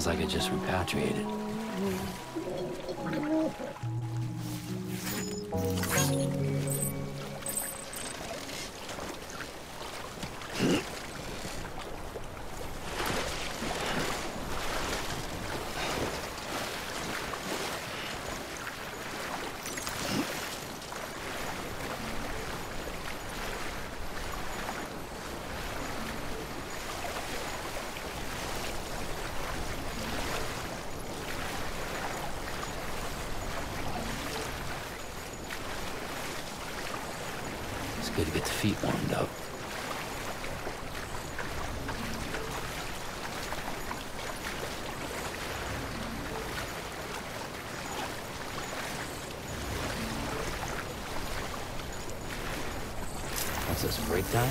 like it just repatriated. Good to get the feet warmed up. What's this, break time?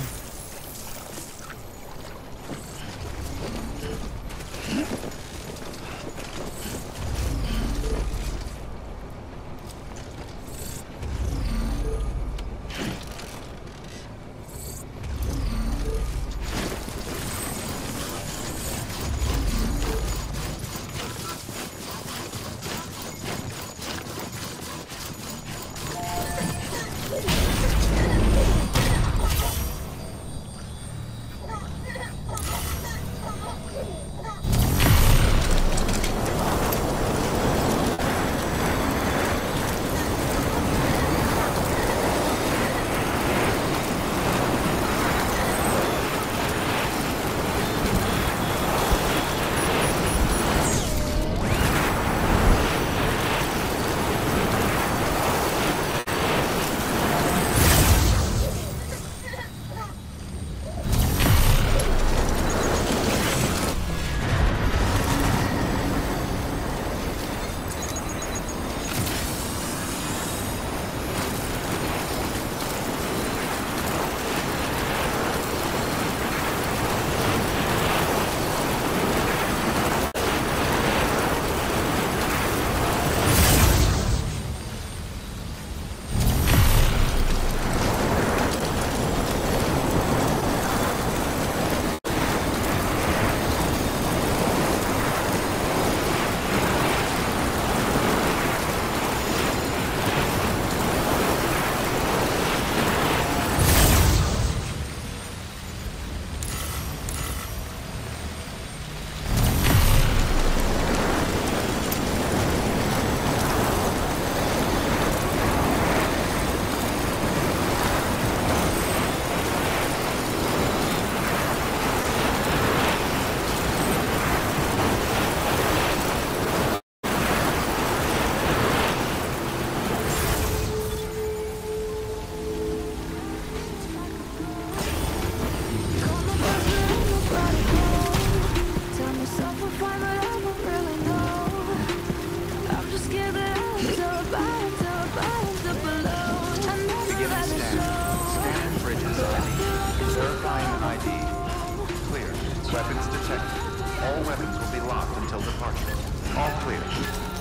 Weapons detected. All weapons will be locked until departure. All clear.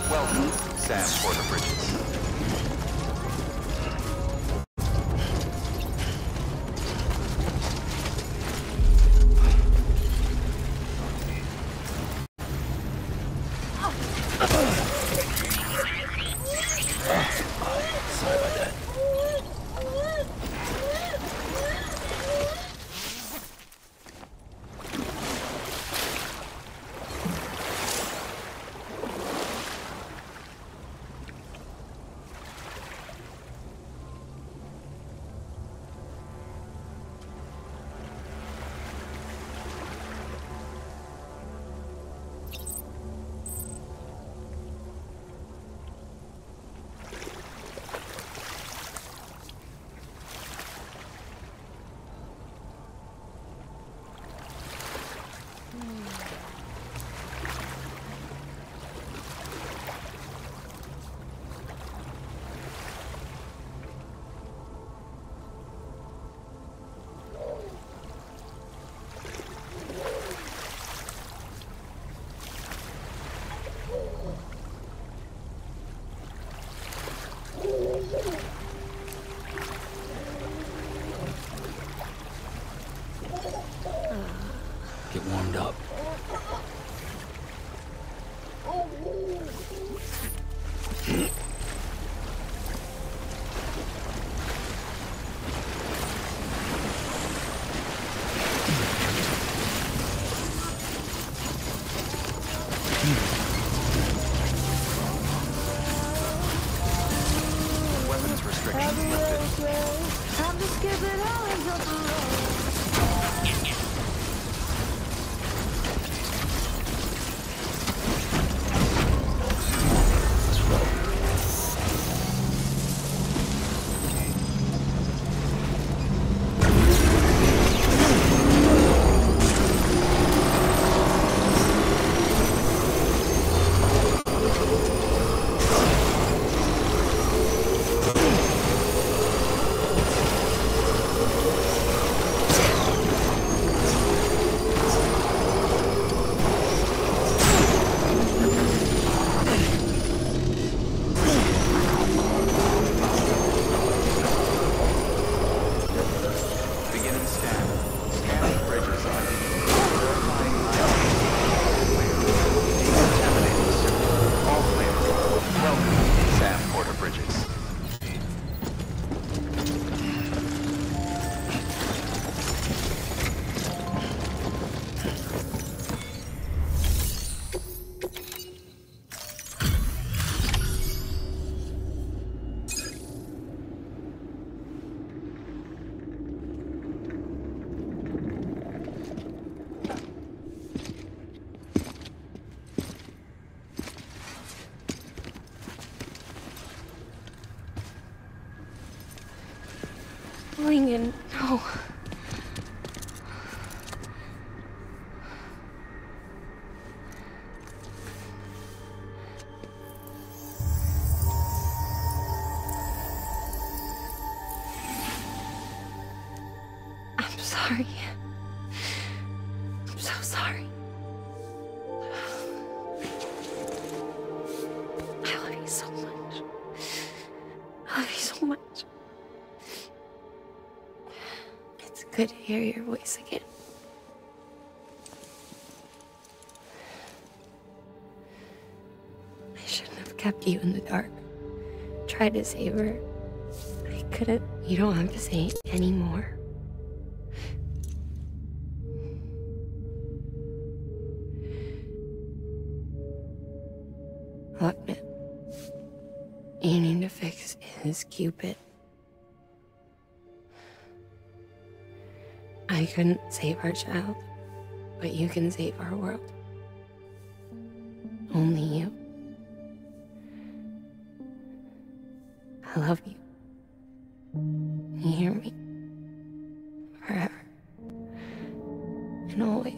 Welcome, Sam Porter Bridges. Sorry about that. Get warmed up. Just give it all and drop the road. Lincoln, no. I'm sorry. I'm so sorry. I love you so much. I love you so much. It's good to hear your voice again. I shouldn't have kept you in the dark. Tried to save her. I couldn't. You don't have to say anymore. Look, man. You need to fix his Cupid. I couldn't save our child, but you can save our world. Only you. I love you. You hear me? Forever. And always.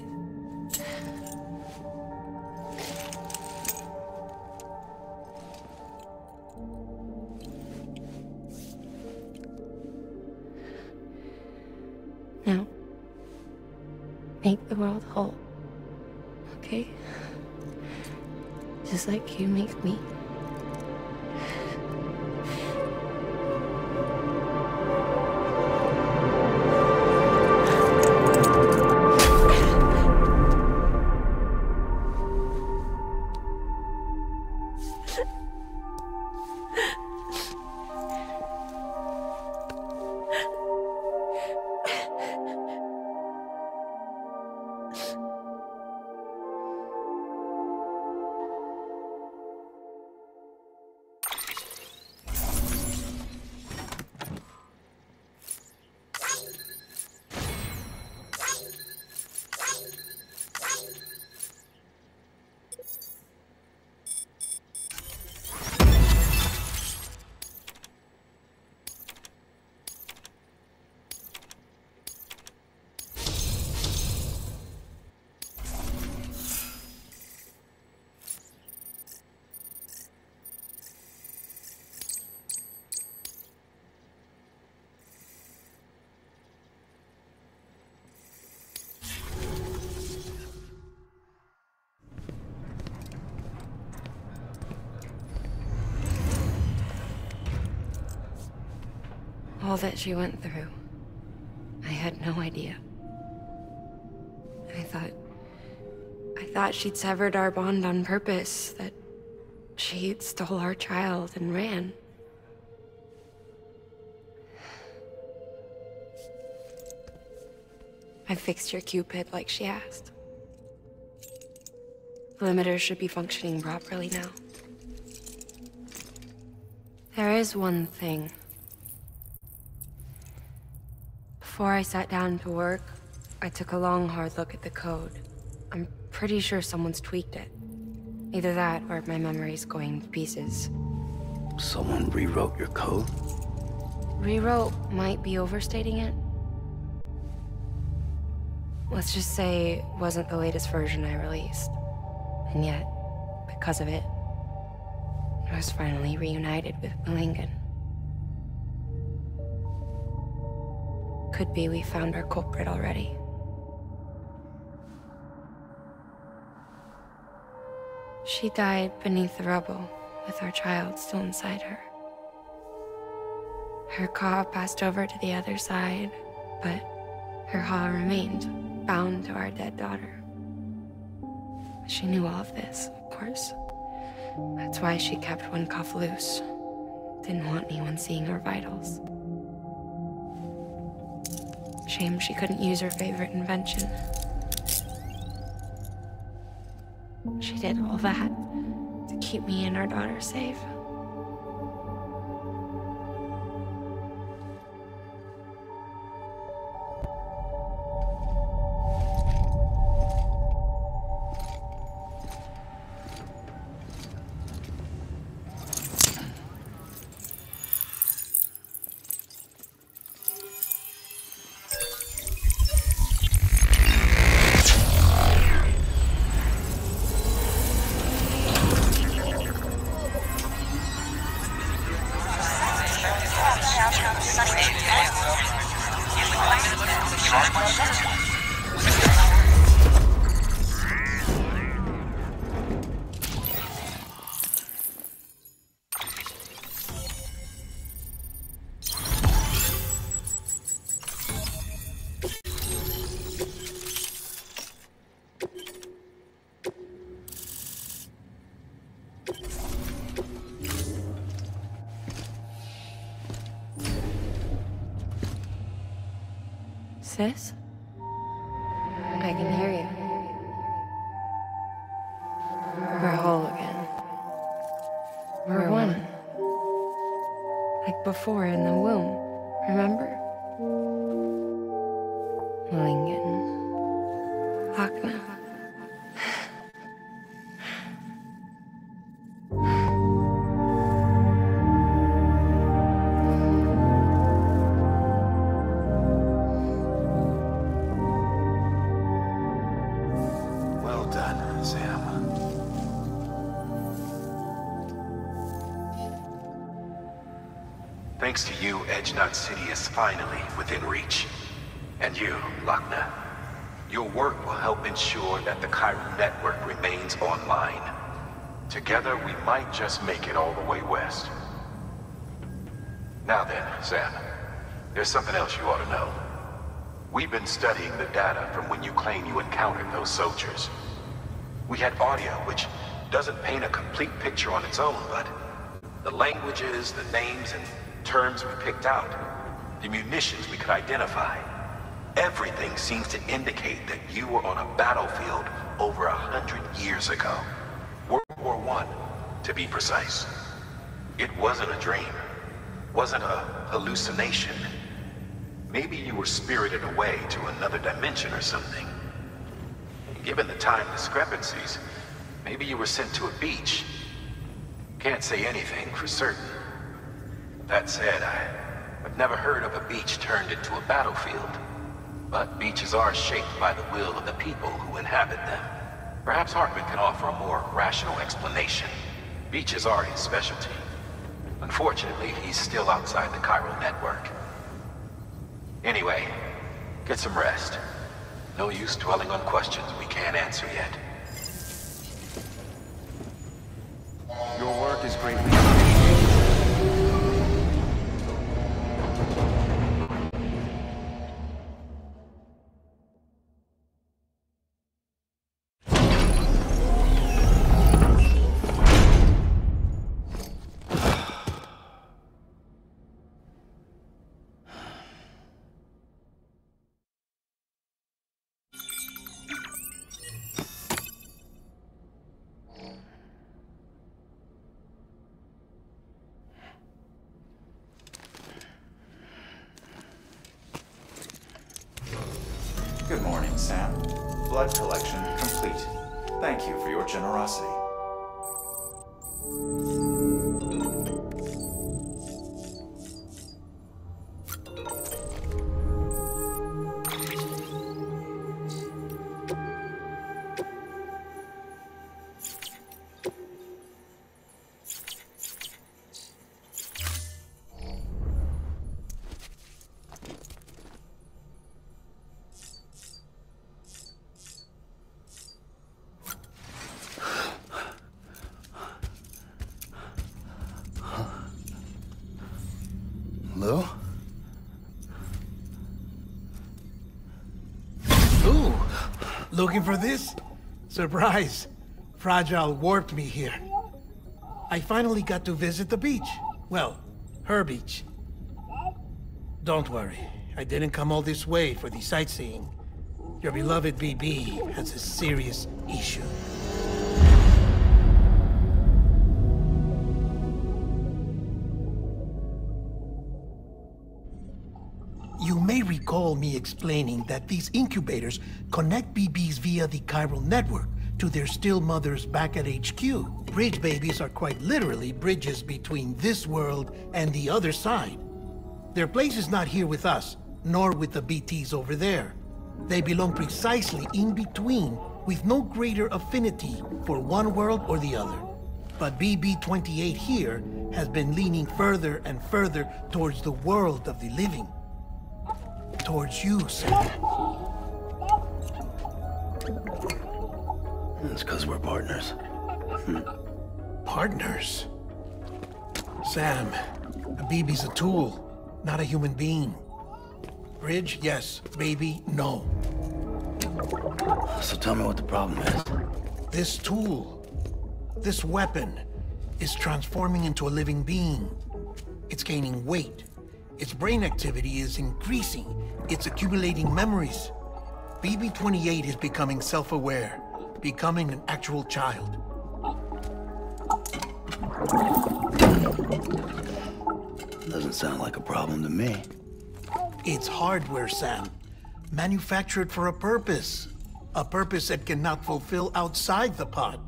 Now, make the world whole, okay? Just like you make me. All that she went through, I had no idea. I thought she'd severed our bond on purpose, that she stole our child and ran. I fixed your Cupid like she asked. The limiter should be functioning properly now. There is one thing. Before I sat down to work, I took a long, hard look at the code. I'm pretty sure someone's tweaked it. Either that, or my memory's going to pieces. Someone rewrote your code? Rewrote might be overstating it. Let's just say it wasn't the latest version I released. And yet, because of it, I was finally reunited with Malingan. Could be we found our culprit already. She died beneath the rubble, with our child still inside her. Her Ka passed over to the other side, but her Ha remained, bound to our dead daughter. She knew all of this, of course. That's why she kept one cuff loose. Didn't want anyone seeing her vitals. Shame she couldn't use her favorite invention. She did all that to keep me and our daughter safe. Sis? I can hear you. We're whole again. We're one. Like before in the womb, remember? Malingan. Lakna. Thanks to you, Edgenut City is finally within reach. And you, Lakna, your work will help ensure that the Chiral network remains online. Together, we might just make it all the way west. Now then, Sam, there's something else you ought to know. We've been studying the data from when you claim you encountered those soldiers. We had audio, which doesn't paint a complete picture on its own, but the languages, the names, and terms we picked out, the munitions we could identify, everything seems to indicate that you were on a battlefield over 100 years ago. World War I, to be precise. It wasn't a dream, wasn't a hallucination. Maybe you were spirited away to another dimension or something. Given the time discrepancies, maybe you were sent to a beach. Can't say anything for certain. That said, I've never heard of a beach turned into a battlefield. But beaches are shaped by the will of the people who inhabit them. Perhaps Hartman can offer a more rational explanation. Beaches are his specialty. Unfortunately, he's still outside the Chiral network. Anyway, get some rest. No use dwelling on questions we can't answer yet. Your work is greatly Sam. Blood collection complete. Thank you for your generosity. Lou? Ooh, looking for this? Surprise. Fragile warped me here. I finally got to visit the beach. Well, her beach. Don't worry, I didn't come all this way for the sightseeing. Your beloved BB has a serious issue. You may recall me explaining that these incubators connect BBs via the chiral network to their still mothers back at HQ. Bridge babies are quite literally bridges between this world and the other side. Their place is not here with us, nor with the BTs over there. They belong precisely in between, with no greater affinity for one world or the other. But BB-28 here has been leaning further and further towards the world of the living. Towards you, Sam. It's because we're partners. Partners? Sam, a BB's a tool, not a human being. Bridge, yes. Baby, no. So tell me what the problem is. This tool, this weapon, is transforming into a living being. It's gaining weight. Its brain activity is increasing. It's accumulating memories. BB-28 is becoming self-aware, becoming an actual child. Doesn't sound like a problem to me. It's hardware, Sam. Manufactured for a purpose. A purpose that cannot fulfill outside the pod.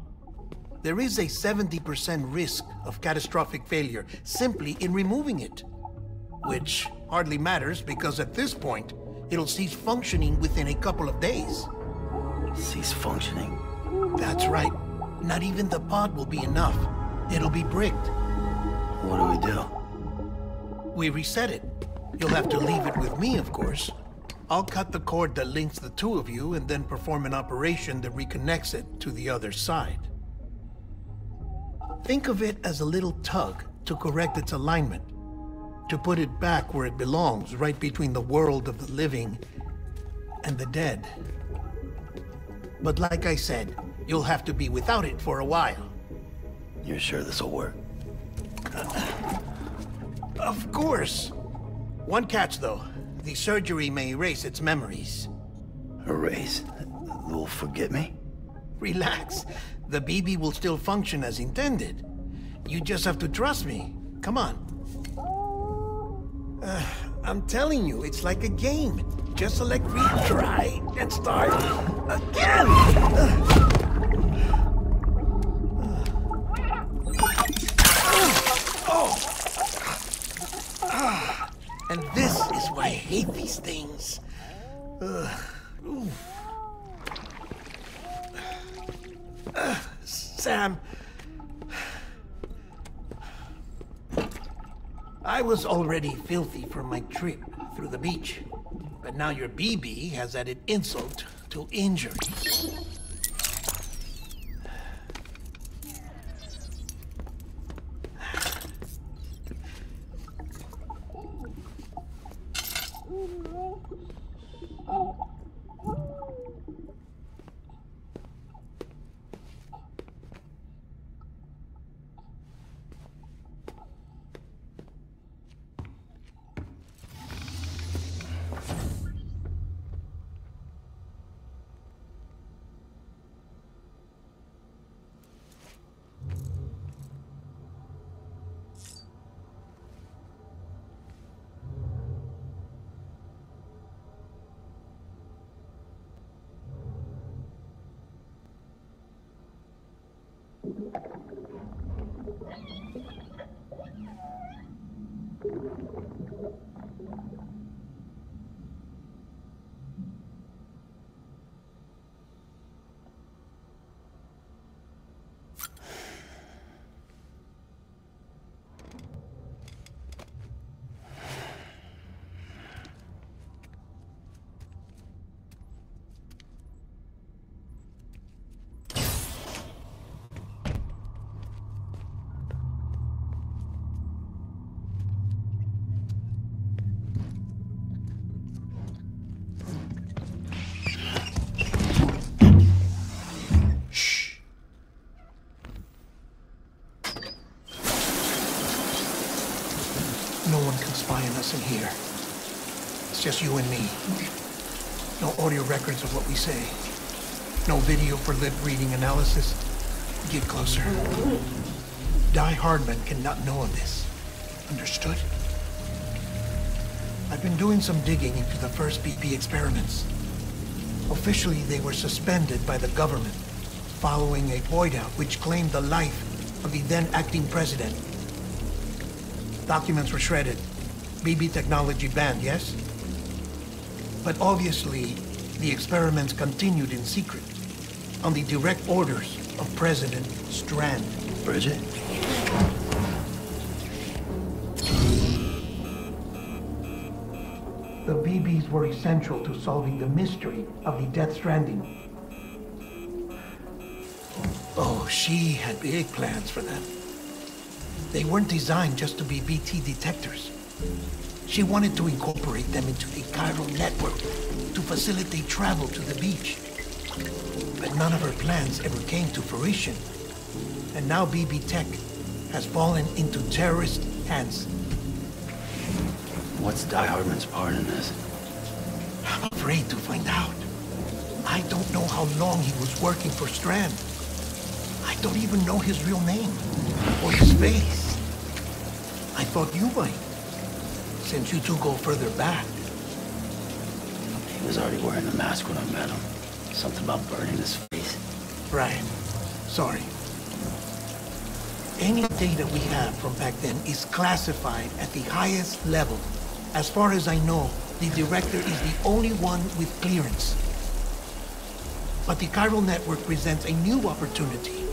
There is a 70% risk of catastrophic failure simply in removing it. Which hardly matters because at this point, it'll cease functioning within a couple of days. Cease functioning? That's right. Not even the pod will be enough. It'll be bricked. What do we do? We reset it. You'll have to leave it with me, of course. I'll cut the cord that links the two of you and then perform an operation that reconnects it to the other side. Think of it as a little tug to correct its alignment. To put it back where it belongs, right between the world of the living and the dead. But like I said, you'll have to be without it for a while. You're sure this'll work? Of course. One catch, though. The surgery may erase its memories. Erase? Will forget me? Relax. The BB will still function as intended. You just have to trust me. Come on. I'm telling you, it's like a game. Just select retry and start again! And this is why I hate these things. Sam. I was already filthy from my trip through the beach. But now your BB has added insult to injury. No one can spy on us in here. It's just you and me. No audio records of what we say. No video for lip-reading analysis. Get closer. Die Hardman cannot know of this. Understood? I've been doing some digging into the first BP experiments. Officially, they were suspended by the government following a void out which claimed the life of the then acting president. Documents were shredded. BB technology banned, yes? But obviously, the experiments continued in secret, on the direct orders of President Strand. Bridget? The BBs were essential to solving the mystery of the Death Stranding. Oh, she had big plans for them. They weren't designed just to be BT detectors. She wanted to incorporate them into the chiral network to facilitate travel to the beach. But none of her plans ever came to fruition. And now BB Tech has fallen into terrorist hands. What's Die Hardman's part in this? I'm afraid to find out. I don't know how long he was working for Strand. I don't even know his real name or his face. I thought you might, since you two go further back. He was already wearing the mask when I met him. Something about burning his face. Right. Sorry. Any data we have from back then is classified at the highest level. As far as I know, the director is the only one with clearance. But the chiral network presents a new opportunity.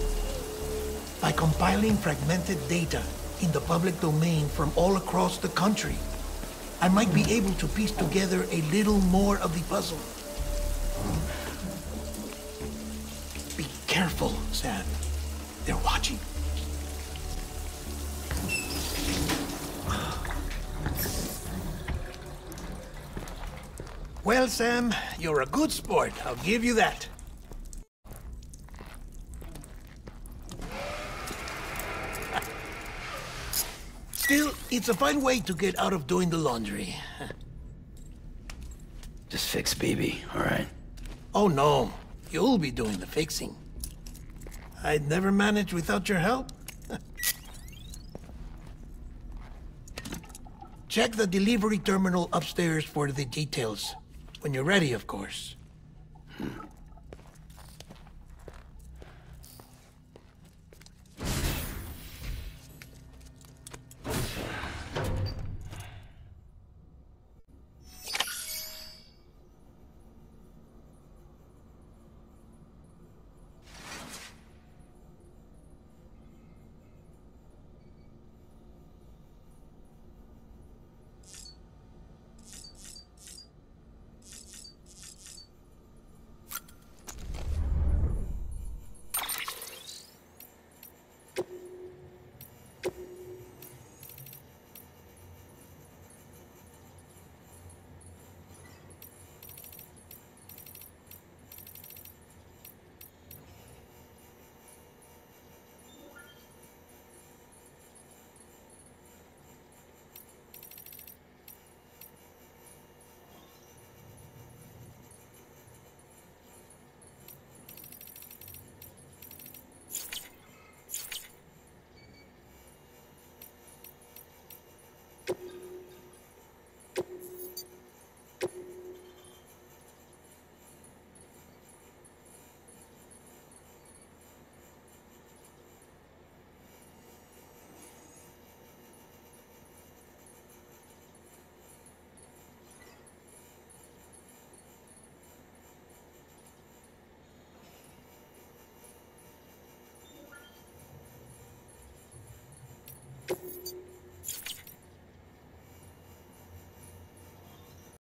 By compiling fragmented data in the public domain from all across the country, I might be able to piece together a little more of the puzzle. Be careful, Sam. They're watching. Well, Sam, you're a good sport. I'll give you that. Still, it's a fine way to get out of doing the laundry. Just fix BB, all right? Oh, no. You'll be doing the fixing. I'd never manage without your help. Check the delivery terminal upstairs for the details. When you're ready, of course.